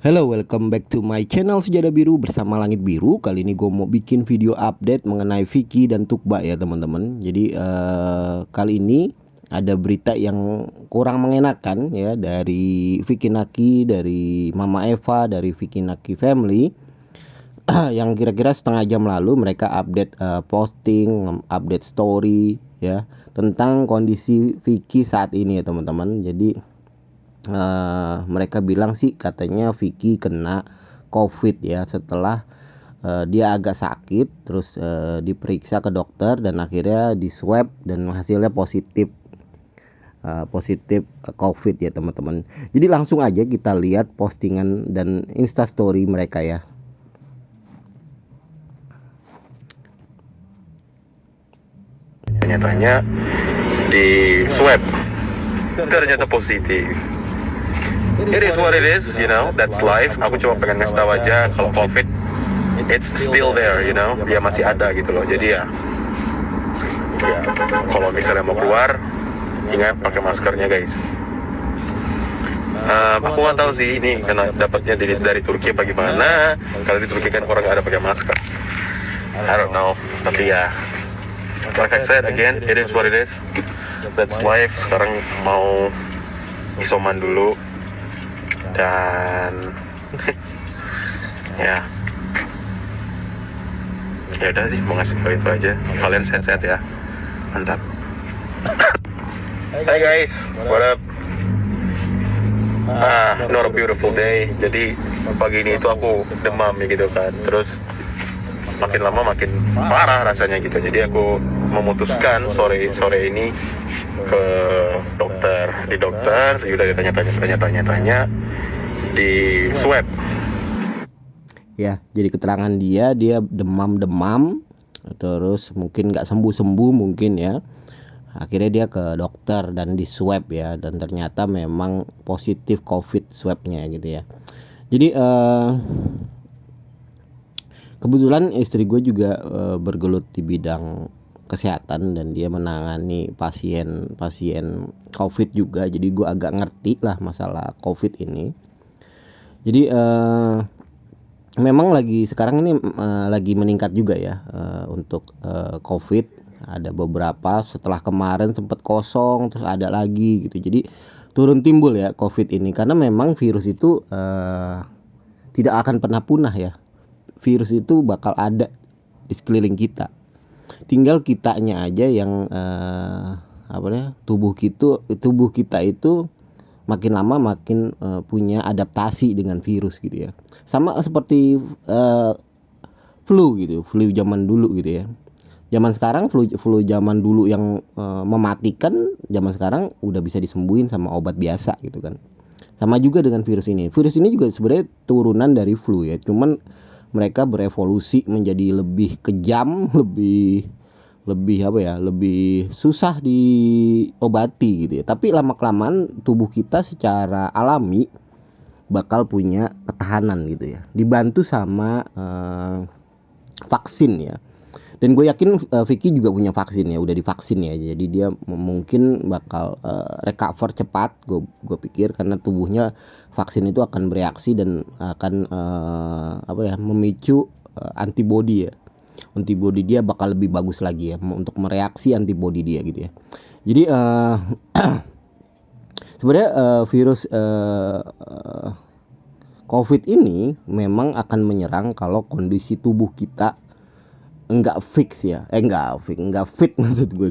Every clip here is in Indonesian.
Hello, welcome back to my channel Sejadah Biru bersama Langit Biru. Kali ini gue mau bikin video update mengenai Vicky dan Tukba ya teman-teman. Jadi kali ini ada berita yang kurang mengenakan ya dari Vicky Naki, dari Mama Eva, dari Vicky Naki Family. Yang kira-kira setengah jam lalu mereka update posting, update story ya tentang kondisi Vicky saat ini ya teman-teman. Jadi mereka bilang sih katanya Vicky kena COVID ya setelah dia agak sakit, terus diperiksa ke dokter dan akhirnya di swab dan hasilnya positif COVID ya teman-teman. Jadi langsung aja kita lihat postingan dan instastory mereka ya. Tanya-tanya di swab ternyata positif. It is what it is, you know, that's life. Aku cuma pengen ngasih tahu aja kalau COVID it's still there, you know, dia masih ada gitu loh. Jadi ya kalau misalnya mau keluar ingat pakai maskernya guys. Aku nggak tahu sih ini karena dapatnya dari Turki apa gimana. Kalau di Turki kan orang nggak ada pakai masker. I don't know, tapi ya like I said again, it is what it is. That's life. Sekarang mau isoman dulu dan ya udah sih mau ngasih tahu itu aja. Kalian sehat-sehat ya, mantap. Hi guys, what up? Not a beautiful day. Jadi pagi ini itu aku demam ya gitu kan. Terus makin lama makin parah rasanya gitu. Jadi aku memutuskan sore ini ke dokter. Di dokter udah ditanya di swab. Ya, jadi keterangan dia demam, terus mungkin nggak sembuh mungkin ya. Akhirnya dia ke dokter dan di swab ya, dan ternyata memang positif COVID swabnya gitu ya. Jadi kebetulan istri gue juga bergelut di bidang kesehatan dan dia menangani pasien COVID juga. Jadi gue agak ngerti lah masalah COVID ini. Jadi memang sekarang ini lagi meningkat juga ya untuk COVID. Ada beberapa setelah kemarin sempat kosong, terus ada lagi gitu. Jadi turun timbul ya COVID ini karena memang virus itu tidak akan pernah punah ya. Virus itu bakal ada di sekeliling kita. Tinggal kitanya aja yang tubuh kita itu makin lama makin punya adaptasi dengan virus gitu ya. Sama seperti flu zaman dulu gitu ya. Zaman sekarang flu zaman dulu yang mematikan, zaman sekarang udah bisa disembuhin sama obat biasa gitu kan. Sama juga dengan virus ini. Virus ini juga sebenarnya turunan dari flu ya. Cuman mereka berevolusi menjadi lebih kejam, lebih susah diobati gitu ya. Tapi lama-kelamaan tubuh kita secara alami bakal punya ketahanan gitu ya. Dibantu sama vaksin ya. Dan gue yakin Vicky juga punya vaksin ya, udah divaksin ya. Jadi dia mungkin bakal recover cepat, gue pikir, karena tubuhnya vaksin itu akan bereaksi dan akan memicu antibody ya. Antibody dia bakal lebih bagus lagi ya untuk mereaksi antibody dia gitu ya. Jadi sebenarnya virus COVID ini memang akan menyerang kalau kondisi tubuh kita enggak fix ya, enggak fit maksud gue,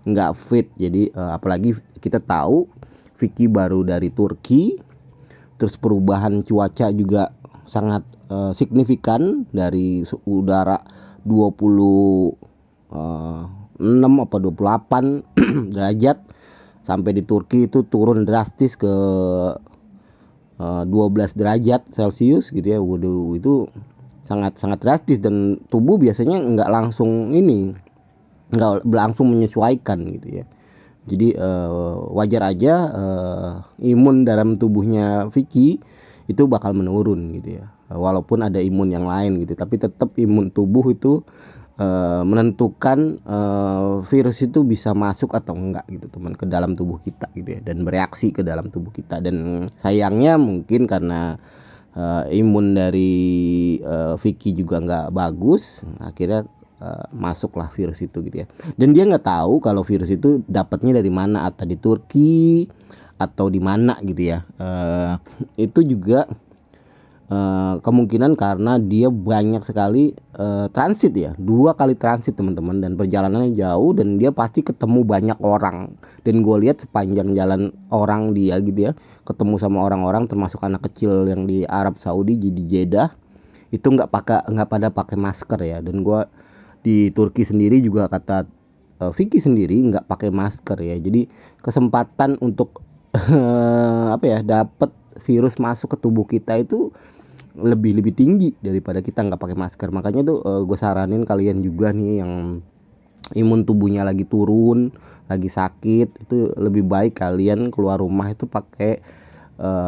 enggak fit. Jadi apalagi kita tahu Vicky baru dari Turki, terus perubahan cuaca juga sangat signifikan dari udara 26 apa 28 derajat sampai di Turki itu turun drastis ke 12 derajat Celcius gitu ya. Waduh, itu sangat drastis dan tubuh biasanya nggak langsung menyesuaikan gitu ya. Jadi wajar aja imun dalam tubuhnya Vicky itu bakal menurun gitu ya. Walaupun ada imun yang lain gitu, tapi tetap imun tubuh itu menentukan virus itu bisa masuk atau enggak gitu teman ke dalam tubuh kita gitu ya, dan bereaksi ke dalam tubuh kita. Dan sayangnya mungkin karena imun dari Vicky juga nggak bagus, akhirnya masuklah virus itu gitu ya. Dan dia nggak tahu kalau virus itu dapatnya dari mana, atau di Turki atau di mana gitu ya. Itu juga kemungkinan karena dia banyak sekali transit ya, 2 kali transit teman-teman, dan perjalanannya jauh, dan dia pasti ketemu banyak orang. Dan gue lihat sepanjang jalan orang dia gitu ya, ketemu sama orang-orang termasuk anak kecil yang di Arab Saudi, di Jeddah, itu nggak pada pakai masker ya. Dan gue di Turki sendiri juga kata Vicky sendiri nggak pakai masker ya. Jadi kesempatan untuk apa ya, dapat virus masuk ke tubuh kita itu lebih tinggi daripada kita nggak pakai masker. Makanya tuh gue saranin kalian juga nih yang imun tubuhnya lagi turun, lagi sakit, itu lebih baik kalian keluar rumah itu pakai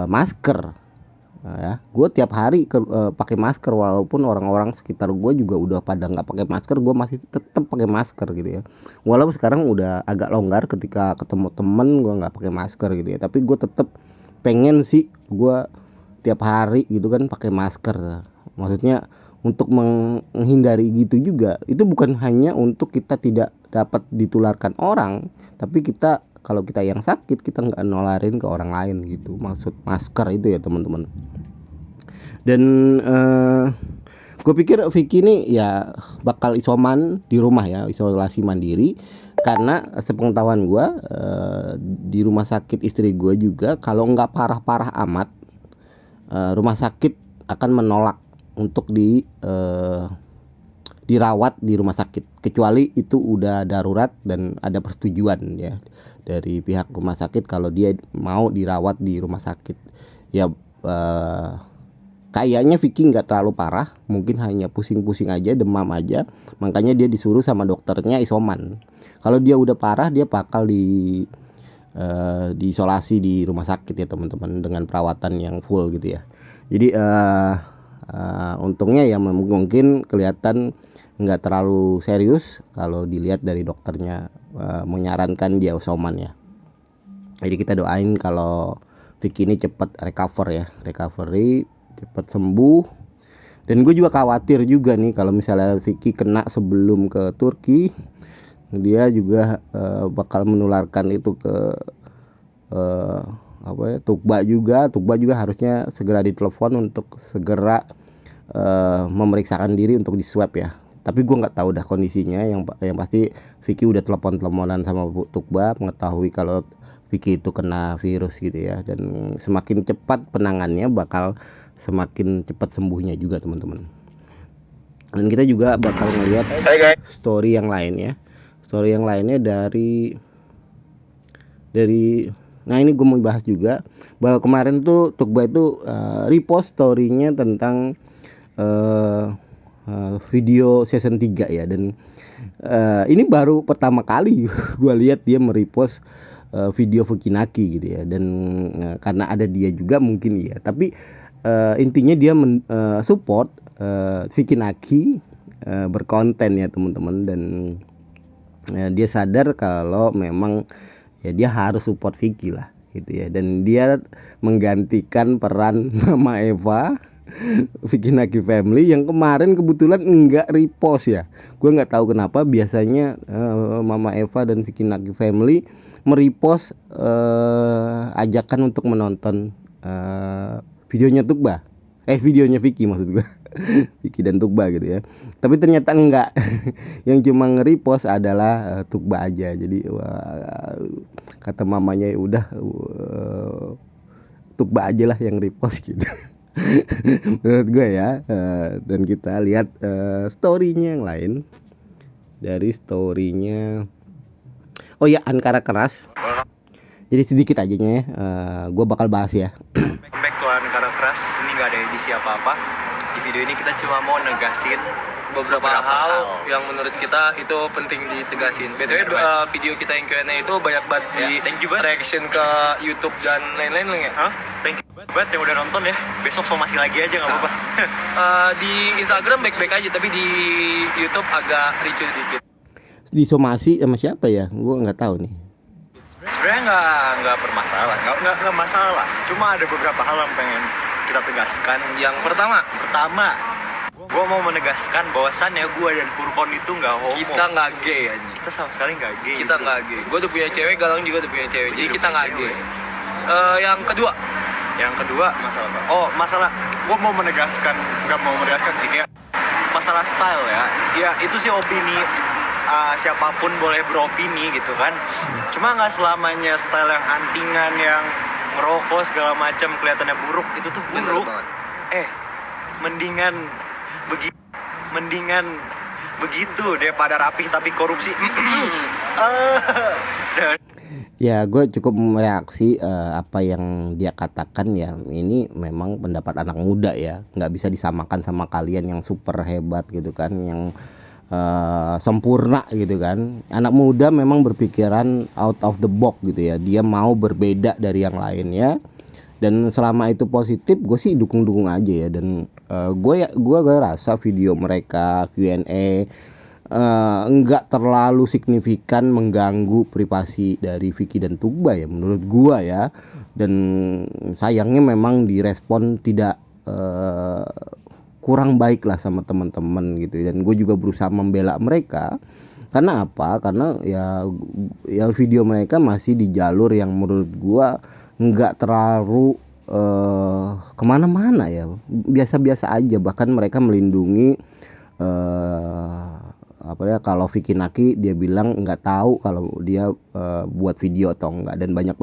masker. Ya, gue tiap hari pakai masker, walaupun orang-orang sekitar gue juga udah pada nggak pakai masker, gue masih tetap pakai masker gitu ya. Walaupun sekarang udah agak longgar ketika ketemu temen gue nggak pakai masker gitu ya, tapi gue tetap pengen sih gue tiap hari gitu kan pakai masker. Maksudnya untuk menghindari gitu juga, itu bukan hanya untuk kita tidak dapat ditularkan orang, tapi kita kalau kita yang sakit kita nggak nularin ke orang lain gitu, maksud masker itu ya teman-teman. Dan gue pikir Vicky ini ya bakal isoman di rumah ya, isolasi mandiri, karena sepengetahuan gue di rumah sakit istri gue juga kalau nggak parah-parah amat, rumah sakit akan menolak untuk dirawat di rumah sakit, kecuali itu udah darurat dan ada persetujuan ya dari pihak rumah sakit kalau dia mau dirawat di rumah sakit ya. Kayaknya Vicky nggak terlalu parah, mungkin hanya pusing-pusing aja, demam aja, makanya dia disuruh sama dokternya isoman. Kalau dia udah parah, dia bakal diisolasi di rumah sakit ya teman-teman, dengan perawatan yang full gitu ya. Jadi untungnya ya mungkin kelihatan nggak terlalu serius kalau dilihat dari dokternya menyarankan dia isoman ya. Jadi kita doain kalau Vicky ini cepat recovery, cepat sembuh. Dan gue juga khawatir juga nih kalau misalnya Vicky kena sebelum ke Turki, dia juga bakal menularkan itu ke Tukba juga harusnya segera ditelepon untuk segera memeriksakan diri untuk di swab ya. Tapi gue nggak tahu dah kondisinya, yang pasti Vicky udah teleponan sama Tukba mengetahui kalau Vicky itu kena virus gitu ya. Dan semakin cepat penangannya bakal semakin cepat sembuhnya juga teman-teman. Dan kita juga bakal ngelihat story yang lain ya. Story yang lainnya dari nah ini gue mau bahas juga bahwa kemarin tuh Tukba itu repost story-nya tentang video season 3 ya. Dan ini baru pertama kali gue lihat dia merepost video Fukinaki gitu ya. Dan karena ada dia juga mungkin ya, tapi intinya dia support Fukinaki berkonten ya teman-teman. Dan dia sadar kalau memang ya dia harus support Vicky lah gitu ya. Dan dia menggantikan peran Mama Eva Fukinaki Family yang kemarin kebetulan enggak repost ya. Gue nggak tahu kenapa, biasanya Mama Eva dan Fukinaki Family merepost ajakan untuk menonton videonya Tukba, videonya Vicky maksud gue. Vicky dan Tukba gitu ya. Tapi ternyata enggak. Yang cuma nge-repost adalah Tukba aja. Jadi kata mamanya ya udah Tukba aja lah yang repost gitu. Menurut gue ya. Dan kita lihat story-nya yang lain. Dari story-nya, oh ya, Ankara Keras. Jadi sedikit aja ya, gue bakal bahas ya. Back to Ankara Keras, ini gak ada edisi apa-apa. Di video ini kita cuma mau negasin beberapa hal yang menurut kita itu penting ditegasin. BTW video kita yang Q&A itu banyak banget di reaction ke YouTube dan lain-lain ya. Thank you. Buat yang udah nonton ya, besok somasi lagi aja nggak apa-apa. Di Instagram baik-baik aja, tapi di YouTube agak ricu dikit. Disomasi sama siapa ya? Gue nggak tahu nih. Sebenarnya nggak bermasalah, nggak masalah. Cuma ada beberapa hal yang pengen kita tegaskan. Yang pertama, gue mau menegaskan bahwasannya gue dan Furkon itu nggak homo. Kita nggak gay aja. Kita sama sekali nggak gay. Kita nggak gay. Gue udah punya cewek, Galang juga udah punya cewek. Jadi kita nggak gay. Yang kedua masalah apa? Oh, masalah gue mau menegaskan, nggak mau menegaskan sih, kayak masalah style ya. Ya itu sih opini, siapapun boleh beropini gitu kan. Cuma nggak selamanya style yang antingan, yang ngerokok segala macam kelihatannya buruk itu tuh buruk. Mendingan begitu daripada rapih tapi korupsi. Ya, gue cukup mereaksi apa yang dia katakan ya. Ini memang pendapat anak muda ya, nggak bisa disamakan sama kalian yang super hebat gitu kan, yang sempurna gitu kan. Anak muda memang berpikiran out of the box gitu ya. Dia mau berbeda dari yang lainnya. Dan selama itu positif, gue sih dukung-dukung aja ya. Dan gue rasa video mereka Q&A enggak terlalu signifikan mengganggu privasi dari Vicky dan Tugba ya menurut gua ya. Dan sayangnya memang direspon tidak kurang baik lah sama teman-teman gitu. Dan gue juga berusaha membela mereka. Karena apa? Karena ya video mereka masih di jalur yang menurut gua enggak terlalu kemana-mana ya, biasa-biasa aja. Bahkan mereka melindungi kalau Vicky Naki dia bilang nggak tahu kalau dia buat video atau enggak, dan banyak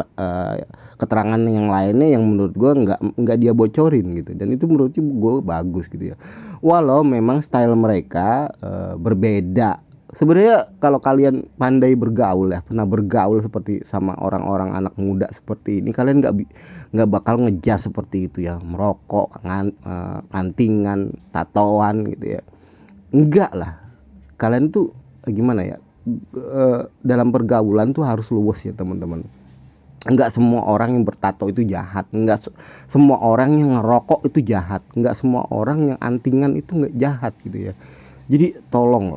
keterangan yang lainnya yang menurut gue nggak dia bocorin gitu. Dan itu menurut gue bagus gitu ya, walau memang style mereka berbeda. Sebenarnya kalau kalian pandai bergaul ya, pernah bergaul seperti sama orang-orang anak muda seperti ini, kalian nggak bakal ngejas seperti itu ya, merokok, antingan, tatoan gitu ya. Enggak lah, kalian tuh gimana ya, dalam pergaulan tuh harus luwes ya teman-teman. Enggak semua orang yang bertato itu jahat, enggak semua orang yang ngerokok itu jahat, enggak semua orang yang antingan itu enggak jahat gitu ya. Jadi tolong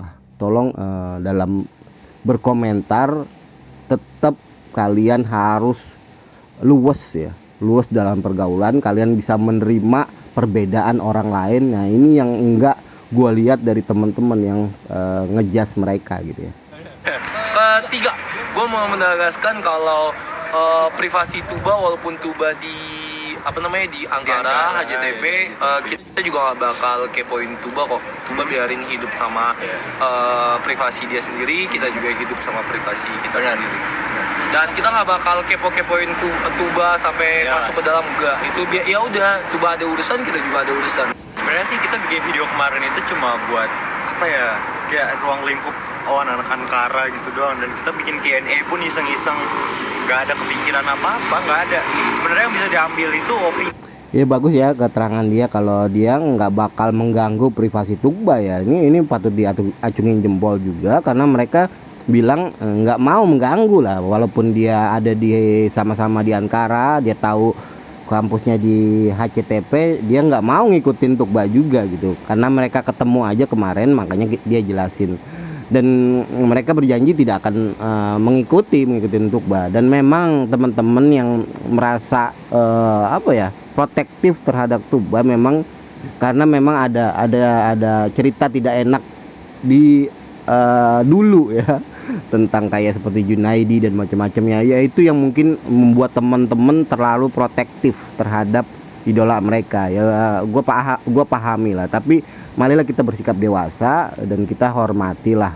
dalam berkomentar tetap kalian harus luwes dalam pergaulan. Kalian bisa menerima perbedaan orang lain. Nah ini yang enggak gue lihat dari teman-teman yang ngejas mereka gitu ya. Ketiga, gue mau menegaskan kalau privasi Tuba, walaupun Tuba di Ankara, HJTP, kita juga nggak bakal kepoin Tuba kok. Tuba biarin hidup sama privasi dia sendiri, kita juga hidup sama privasi kita sendiri. Dan kita nggak bakal kepoin Tuba sampai masuk ke dalam, enggak. Itu ya udah, Tuba ada urusan, kita juga ada urusan. Sebenarnya sih kita bikin video kemarin itu cuma buat kayak ruang lingkup anak Ankara gitu doang, dan kita bikin Q&A pun iseng-iseng, nggak ada kepikiran apa-apa, nggak ada. Sebenarnya yang bisa diambil itu opini. Ya bagus ya keterangan dia kalau dia nggak bakal mengganggu privasi Tugba ya. Ini patut diacungin jempol juga, karena mereka bilang nggak mau mengganggu lah, walaupun dia ada di sama-sama di Ankara, dia tahu kampusnya di HCTP, dia nggak mau ngikutin Tugba juga gitu, karena mereka ketemu aja kemarin, makanya dia jelasin. Dan mereka berjanji tidak akan mengikuti Tugba. Dan memang teman-teman yang merasa protektif terhadap Tugba, memang karena memang ada cerita tidak enak di dulu ya, tentang kayak seperti Junaidi dan macam-macamnya ya. Itu yang mungkin membuat teman-teman terlalu protektif terhadap idola mereka ya. Gue pahami lah, tapi marilah kita bersikap dewasa dan kita hormatilah,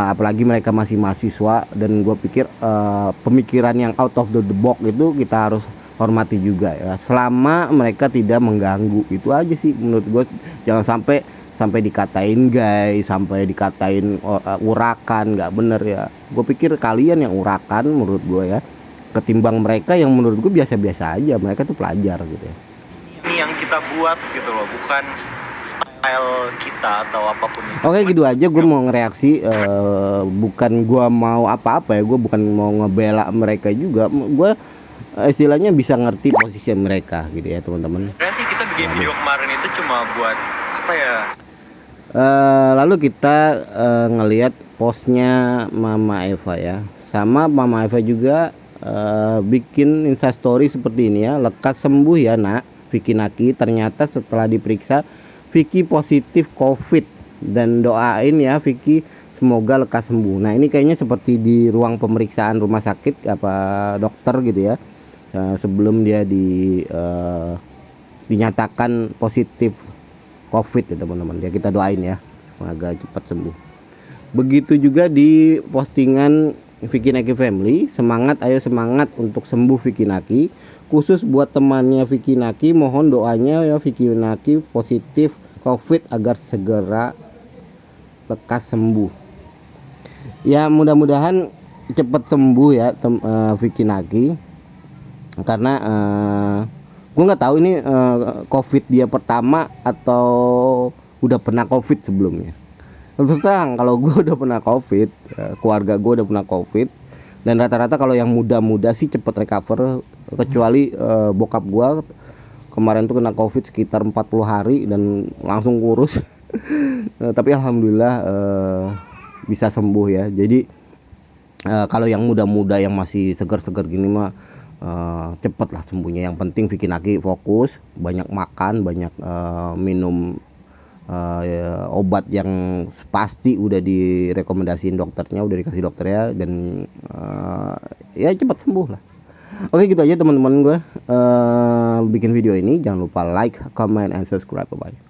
apalagi mereka masih mahasiswa. Dan gue pikir pemikiran yang out of the box itu kita harus hormati juga ya, selama mereka tidak mengganggu. Itu aja sih menurut gue. Jangan sampai dikatain guys, sampai dikatain urakan, nggak bener ya. Gue pikir kalian yang urakan menurut gue ya, ketimbang mereka yang menurut gue biasa-biasa aja. Mereka tuh pelajar gitu ya. Ini yang kita buat gitu loh, bukan style kita atau apapun itu. Oke, gitu aja gue mau ngereaksi, bukan gue mau apa-apa ya, gue bukan mau ngebela mereka juga. Gue istilahnya bisa ngerti posisi mereka gitu ya teman-teman. Sebenarnya sih kita bikin video kemarin itu cuma buat apa ya? Lalu kita ngelihat postnya Mama Eva ya, sama Mama Eva juga bikin instastory seperti ini ya, lekas sembuh ya nak Vicky Naki, ternyata setelah diperiksa Vicky positif COVID dan doain ya Vicky semoga lekas sembuh. Nah ini kayaknya seperti di ruang pemeriksaan rumah sakit apa dokter gitu ya, sebelum dia dinyatakan positif COVID ya teman-teman ya, kita doain ya semoga cepat sembuh. Begitu juga di postingan Vicky Naki Family, semangat ayo semangat untuk sembuh Vicky Naki, khusus buat temannya Vicky Naki, mohon doanya ya Vicky Naki positif COVID agar segera lekas sembuh. Ya mudah-mudahan cepat sembuh ya Vicky Naki, karena gue nggak tahu ini COVID dia pertama atau udah pernah COVID sebelumnya. Terus terang kalau gue udah pernah COVID, keluarga gue udah pernah COVID, dan rata-rata kalau yang muda-muda sih cepet recover, kecuali bokap gue kemarin tuh kena COVID sekitar 40 hari dan langsung kurus. Tapi alhamdulillah bisa sembuh ya. Jadi kalau yang muda-muda yang masih segar-segar gini mah cepet lah sembuhnya. Yang penting Vicky Naki fokus, banyak makan, banyak minum obat yang pasti udah direkomendasiin dokternya, udah dikasih dokternya, dan ya cepat sembuh lah. Oke gitu aja teman-teman gue bikin video ini. Jangan lupa like, comment, and subscribe. Bye.